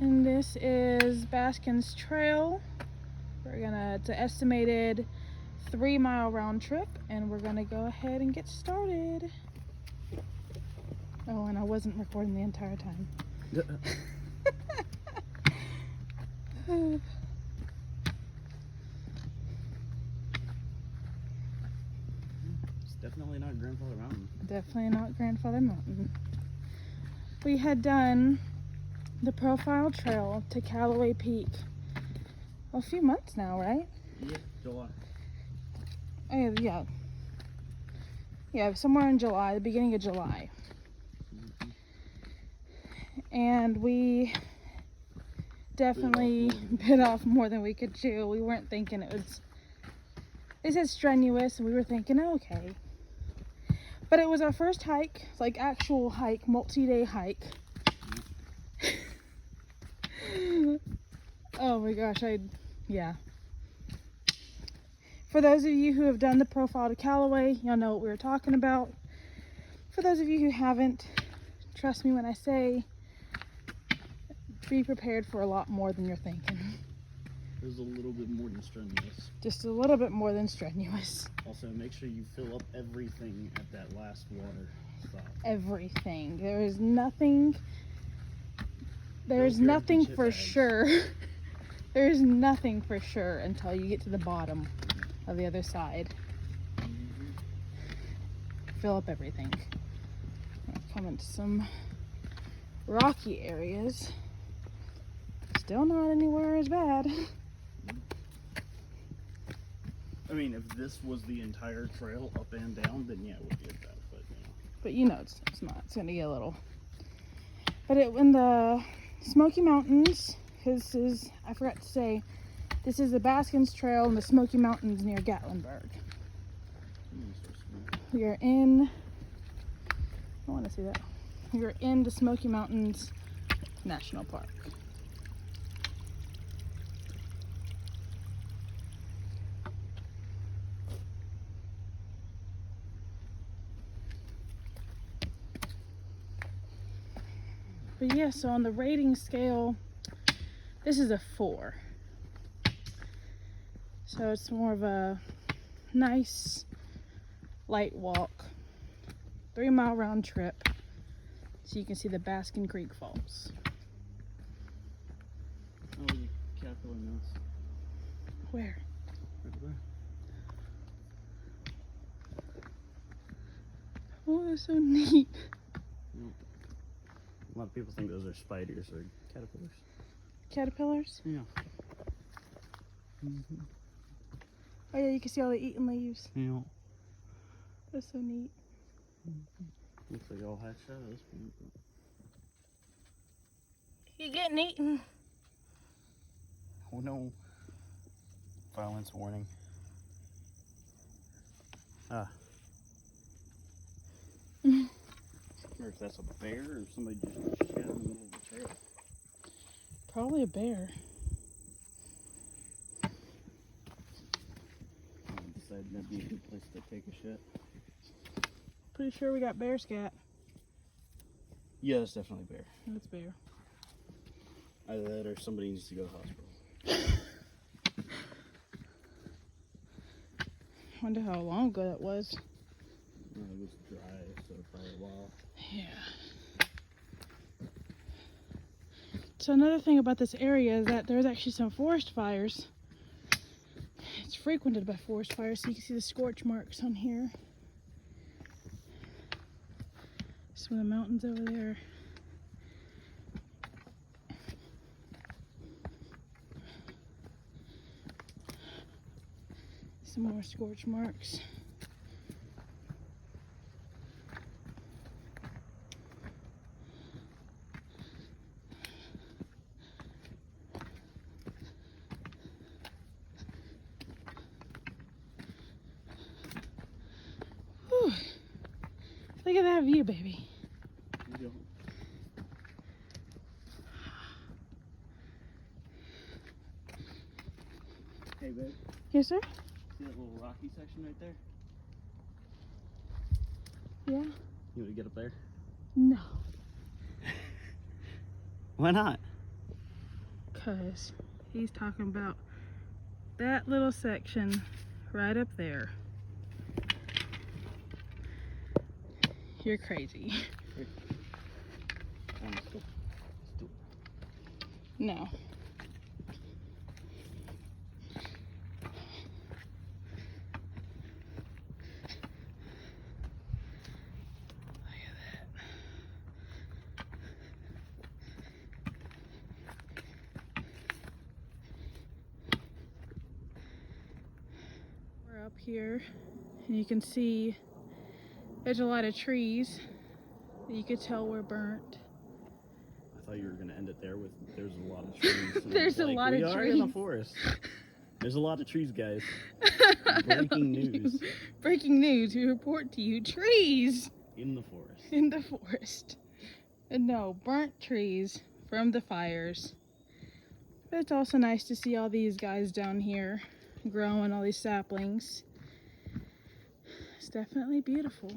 And this is Baskins Trail. It's an estimated 3-mile round trip, and we're gonna go ahead and get started. Oh, and I wasn't recording the entire time. It's definitely not Grandfather Mountain. Definitely not Grandfather Mountain. We had done the profile trail to Callaway Peak a few months now, right? Yeah, July. Oh, yeah, somewhere in July, the beginning of July. And we definitely bit off more than we could chew. We weren't thinking it said strenuous, and we were thinking, okay. But it was our first hike, like actual hike, multi-day hike. Oh my gosh, yeah. For those of you who have done the profile to Callaway, y'all know what we were talking about. For those of you who haven't, trust me when I say, be prepared for a lot more than you're thinking. It was a little bit more than strenuous. Just a little bit more than strenuous. Also, make sure you fill up everything at that last water stop. Everything. There is nothing for sure. There is nothing for sure until you get to the bottom of the other side. Fill up everything. We're coming to some rocky areas. Still not anywhere as bad. I mean, if this was the entire trail up and down, then yeah, it would be as bad. But you know, it's not. It's gonna get a little. But in the Smoky Mountains, I forgot to say, this is the Baskins Trail in the Smoky Mountains near Gatlinburg. We are in, I want to see that. We are in the Smoky Mountains National Park. But yeah, so on the rating scale, this is a 4. So it's more of a nice, light walk, 3-mile round trip, so you can see the Baskin Creek Falls. Oh, the caterpillar nest. Where? Right there. Oh, that's so neat. A lot of people think those are spiders or caterpillars. Caterpillars? Yeah. Oh yeah, you can see all the eaten leaves. Yeah. That's so neat. Looks like all hatched out at this point. You getting eaten? Oh no. Violence warning. I wonder if that's a bear or somebody just shit in the middle of the trail. Probably a bear. I decided that'd be a good place to take a shit. Pretty sure we got bear scat. Yeah, that's definitely bear. That's bear. Either that or somebody needs to go to the hospital. Wonder how long ago that was. It was dry, so probably a while. Yeah. So another thing about this area is that there's actually some forest fires. It's frequented by forest fires, so you can see the scorch marks on here. Some of the mountains over there. Some more scorch marks. Whew. Look at that view, baby. Hey, babe. Yes, sir? See that little rocky section right there? Yeah. You want to get up there? No. Why not? because he's talking about that little section right up there. You're crazy. No. We're up here and you can see there's a lot of trees that you could tell were burnt. I thought you were gonna end it there with there's a lot of trees. There's a lot of trees. We are in the forest. There's a lot of trees, guys. Breaking news. Breaking news. We report to you trees In the forest. in the forest. And no, burnt trees from the fires. But it's also nice to see all these guys down here growing, all these saplings. It's definitely beautiful.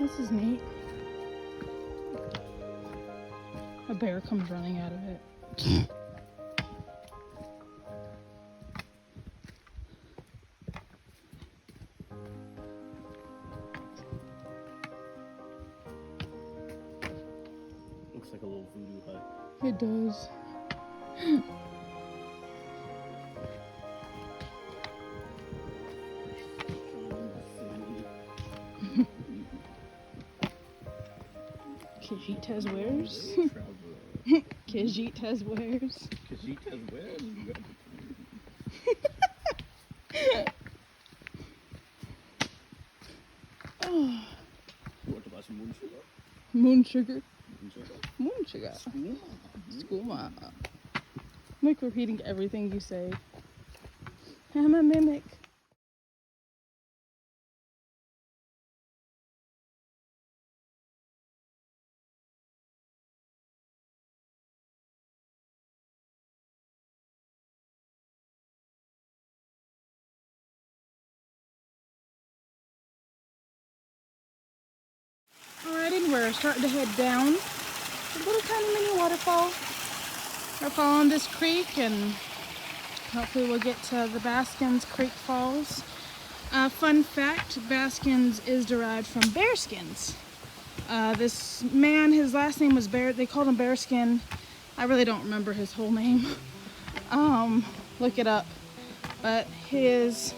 This is neat. A bear comes running out of it. Looks like a little voodoo hut. It does. Khajiit has wares. Khajiit has wares. Khajiit has wares. Oh, You want to buy some moon sugar? moon sugar. Moon sugar? Moon sugar. Skooma. Skooma. I'm like repeating everything you say. I'm a mimic. Alrighty, we're starting to head down a little tiny mini waterfall. We're following this creek and hopefully we'll get to the Baskins Creek Falls. Fun fact, Baskins is derived from bearskins. This man, his last name was Bear, they called him Bearskin. I really don't remember his whole name. Look it up. But his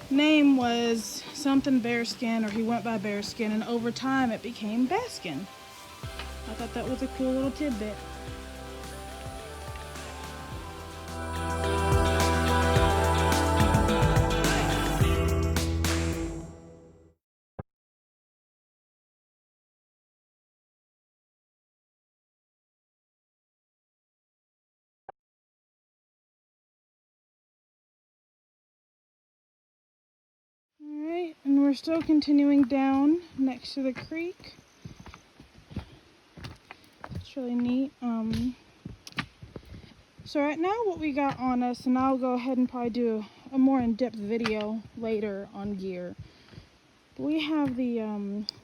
name was something Bearskin, or he went by Bearskin, and over time it became Baskin. I thought that was a cool little tidbit. Alright, and we're still continuing down next to the creek. It's really neat. So right now what we got on us, and I'll go ahead and probably do a more in-depth video later on gear. But we have the,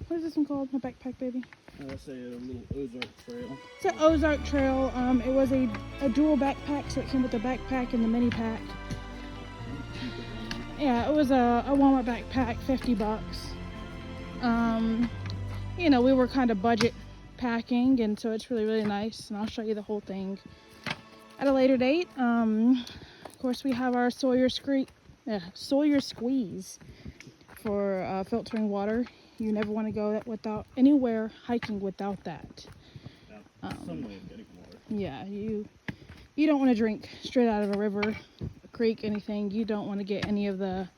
what is this one called? My backpack, baby? That's a little Ozark trail. It's an Ozark trail. It was a dual backpack, so it came with the backpack and the mini pack. Yeah, it was a Walmart backpack, $50. you know, we were kind of budget packing, and so it's really, really nice. And I'll show you the whole thing at a later date. Of course, we have our Sawyer squeeze for filtering water. You never want to go without anywhere hiking without that. Some way of getting water. Yeah, you don't want to drink straight out of a river, a creek, anything. You don't want to get any of the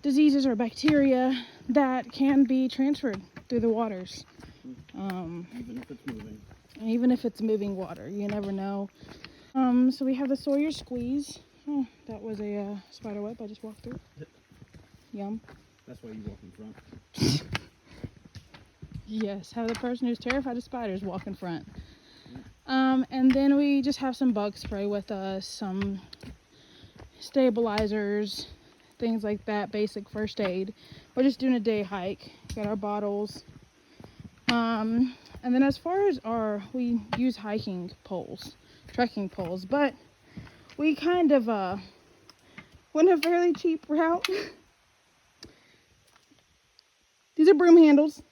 diseases or bacteria that can be transferred through the waters. Even if it's moving. Even if it's moving water, you never know. So we have the Sawyer squeeze. Oh, that was a spider web I just walked through. Yum. That's why you walk in front. Yes, have the person who's terrified of spiders walk in front. And then we just have some bug spray with us, some stabilizers, things like that, basic first aid. We're just doing a day hike. Got our bottles. And then as far as we use hiking poles, trekking poles, but we kind of went a fairly cheap route. These are broom handles.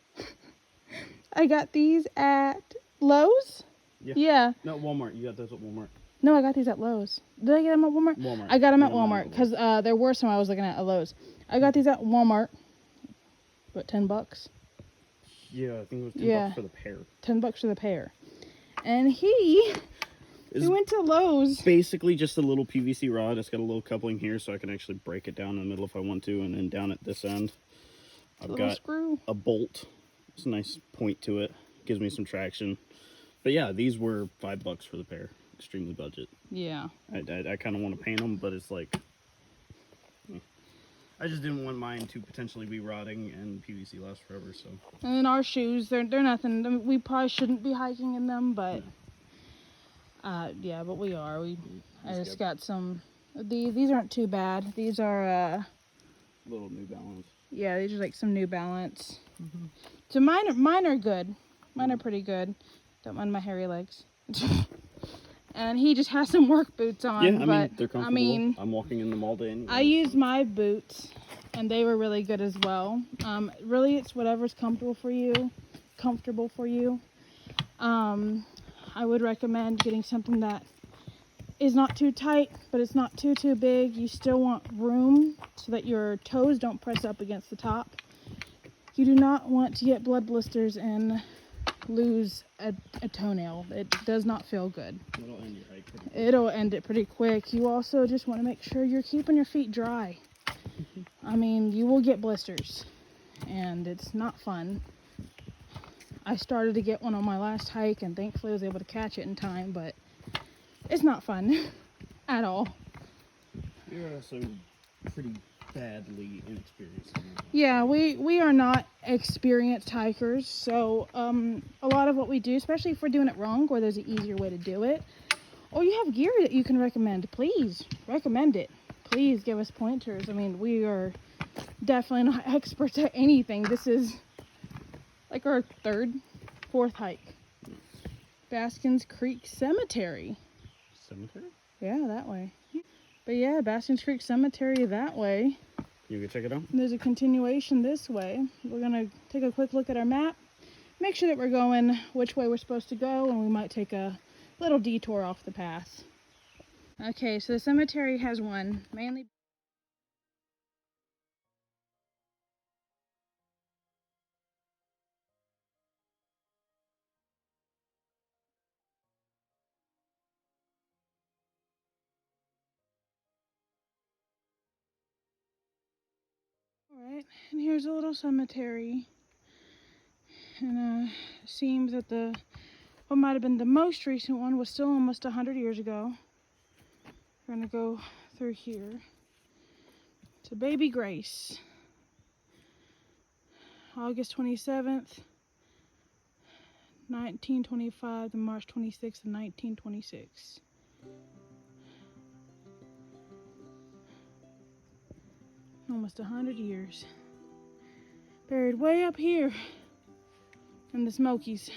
I got these at Lowe's. Yeah. No, Walmart. You got those at Walmart. No, I got these at Lowe's. Did I get them at Walmart? Walmart. I got them at Walmart because there were some I was looking at Lowe's. I got these at Walmart. What, $10? Yeah, I think it was $10 for the pair. $10 for the pair. And he went to Lowe's. Basically just a little PVC rod. It's got a little coupling here so I can actually break it down in the middle if I want to, and then down at this end I've got a bolt. It's a nice point to it. Gives me some traction. But yeah, these were $5 for the pair. Extremely budget. Yeah. I kind of want to paint them, but it's like, I just didn't want mine to potentially be rotting, and PVC lasts forever. So. And then our shoes, they're nothing. I mean, we probably shouldn't be hiking in them, but yeah, but we are. I just got some. These aren't too bad. These are little New Balance. Yeah, these are like some New Balance. So mine are good. Mine are pretty good. Don't mind my hairy legs. And he just has some work boots on. Yeah, but, they're comfortable. I'm walking in them all day anyway. I used my boots, and they were really good as well. Really, it's whatever's comfortable for you. I would recommend getting something that is not too tight, but it's not too big. You still want room so that your toes don't press up against the top. You do not want to get blood blisters and lose a toenail. It does not feel good. It'll end your hike pretty quick. It'll end it pretty quick. You also just want to make sure you're keeping your feet dry. I mean, you will get blisters, and it's not fun. I started to get one on my last hike, and thankfully I was able to catch it in time, but it's not fun at all. You're also pretty badly inexperienced. Yeah, we are not experienced hikers, so a lot of what we do, especially if we're doing it wrong or there's an easier way to do it, or you have gear that you can recommend, please recommend it. Please give us pointers. I mean, we are definitely not experts at anything. This is like our fourth hike. Baskins Creek Cemetery. Cemetery? Yeah, that way. But yeah, Baskins Creek Cemetery that way. You can check it out. There's a continuation this way. We're gonna take a quick look at our map, make sure that we're going which way we're supposed to go, and we might take a little detour off the path. Okay, so the cemetery has one, mainly. Alright, and here's a little cemetery. And it seems that what might have been the most recent one was still almost 100 years ago. We're gonna go through here to Baby Grace. August 27th, 1925 to March 26th of 1926. Almost 100 years. Buried way up here in the Smokies.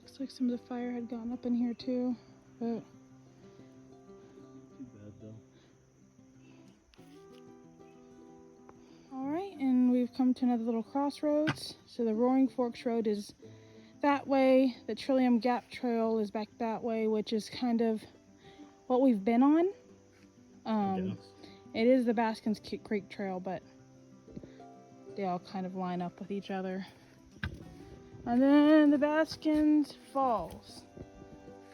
Looks like some of the fire had gone up in here too, but too bad though. we've come to another little crossroads. So the Roaring Forks Road is that way. The Trillium Gap Trail is back that way, which is kind of what we've been on. It is the Baskins Creek Trail, but they all kind of line up with each other. And then the Baskins Falls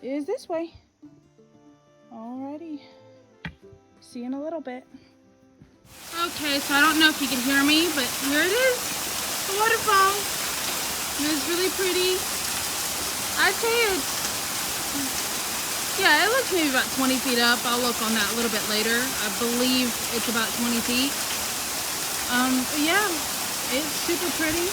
is this way. Alrighty. See you in a little bit. Okay, so I don't know if you can hear me, but here it is. The waterfall. And it's really pretty. I'd say yeah, it looks maybe about 20 feet up. I'll look on that a little bit later. I believe it's about 20 feet. But yeah, it's super pretty.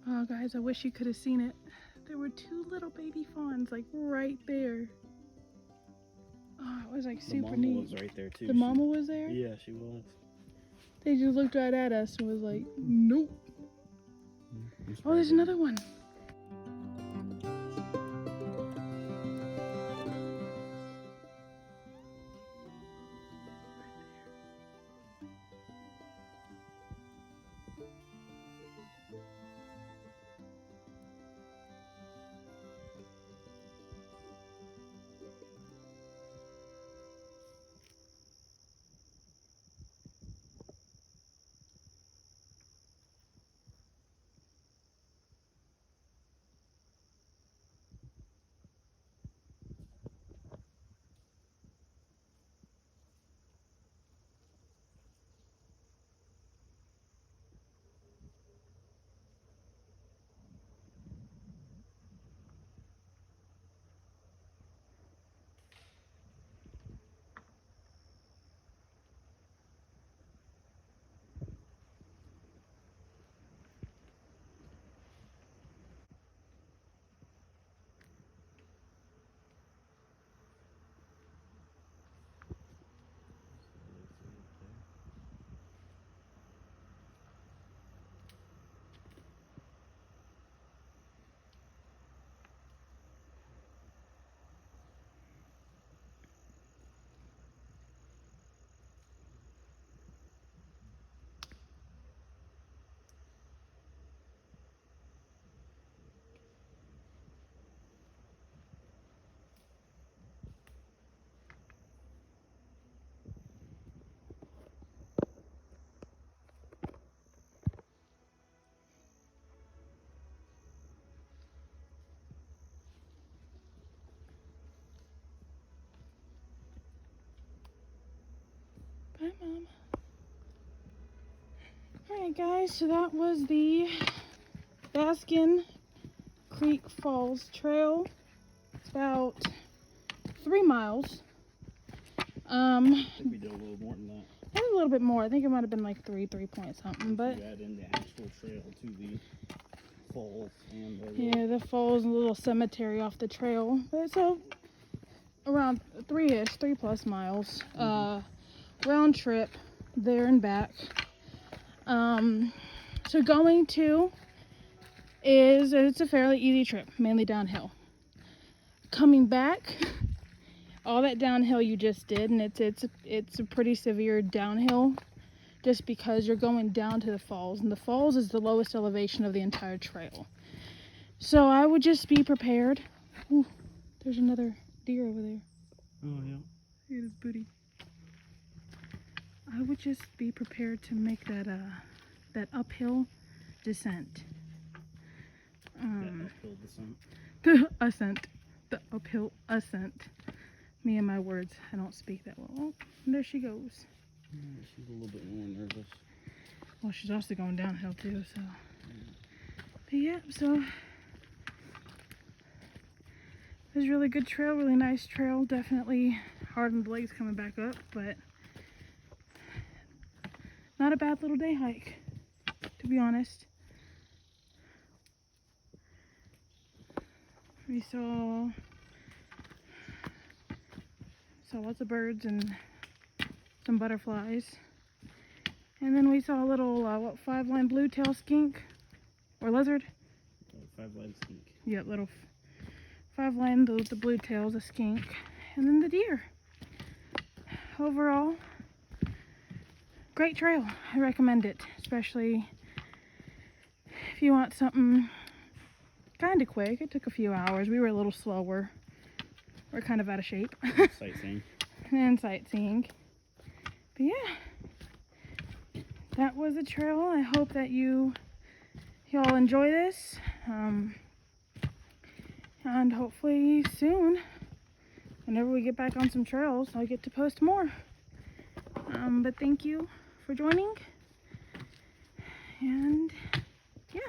Oh guys, I wish you could have seen it. There were two little baby fawns like right there. Oh, it was like super neat. The mama was right there too. The mama was there? Yeah, she was. They just looked right at us and was like, nope. Oh, there's another one. Bye, Mom. Alright guys, so that was the Baskin Creek Falls Trail. It's about 3 miles. I think we did a little more than that. Maybe a little bit more. I think it might have been like 3 point something, but you add in the actual trail to the falls and yeah, the falls and a little cemetery off the trail. But so around 3+ miles. Round trip there and back. So going to it's a fairly easy trip, mainly downhill. Coming back, all that downhill you just did, and it's a pretty severe downhill, just because you're going down to the falls, and the falls is the lowest elevation of the entire trail. So I would just be prepared. Ooh, there's another deer over there. Oh yeah. Look at his booty. I would just be prepared to make that uphill descent. That uphill descent. The ascent. The uphill ascent. Me and my words. I don't speak that well. Oh, there she goes. She's a little bit more nervous. Well, she's also going downhill too, so. But yeah, so It was a really good trail, really nice trail. Definitely hard on the legs coming back up, but not a bad little day hike, to be honest. We saw lots of birds and some butterflies. And then we saw a little, 5-line blue-tail skink or lizard. 5-line skink. Yep, little 5-line, the blue tails, a skink, and then the deer. Overall, great trail. I recommend it, especially if you want something kind of quick. It took a few hours. We were a little slower. We're kind of out of shape. Sightseeing. And sightseeing. But yeah, that was the trail. I hope that you all enjoy this. And hopefully soon, whenever we get back on some trails, I'll get to post more. But thank you for joining. And yeah.